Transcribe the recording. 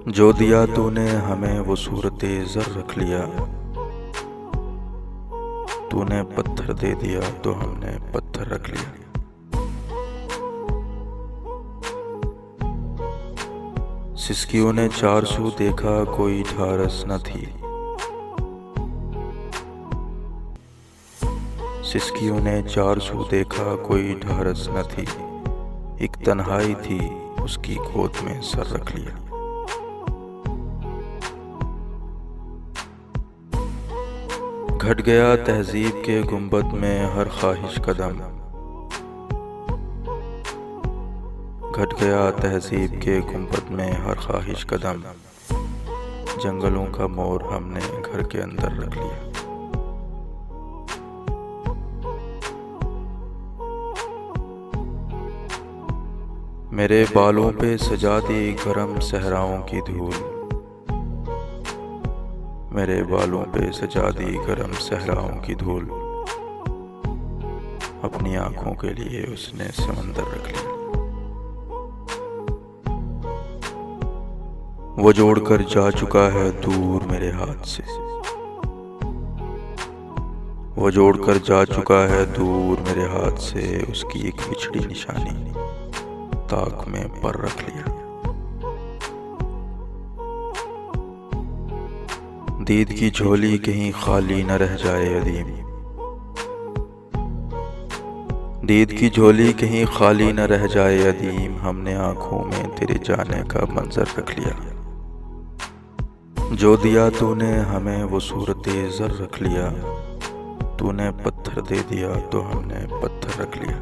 जो दिया तूने हमें वो सूरत ज़र रख लिया। तूने पत्थर दे दिया तो हमने पत्थर रख लिया। सिसकियों ने चार सू देखा कोई ढारस न थी। सिसकियों ने चार सू देखा कोई ढारस न थी। एक तन्हाई थी उसकी गोद में सर रख लिया। घट गया तहजीब के गुंबद में हर ख्वाहिश कदम। घट गया तहजीब के गुंबद में हर ख्वाहिश कदम। जंगलों का मोर हमने घर के अंदर रख लिया। मेरे बालों पे सजा दी गरम सहराओं की धूल। मेरे बालों पे सजा दी गरम सहराओं की धूल। अपनी आंखों के लिए उसने समंदर रख लिया। वो जोड़कर जा चुका है दूर मेरे हाथ से। वो जोड़कर जा चुका है दूर मेरे हाथ से। उसकी एक बिछड़ी निशानी ताक में पर रख लिया। दीद की झोली कहीं खाली न रह जाए अदीम। दीद की झोली कहीं खाली न रह जाए अदीम। हमने आंखों में तेरे जाने का मंजर रख लिया। जो दिया तूने हमें वो सूरत ज़र रख लिया। तूने पत्थर दे दिया तो हमने पत्थर रख लिया।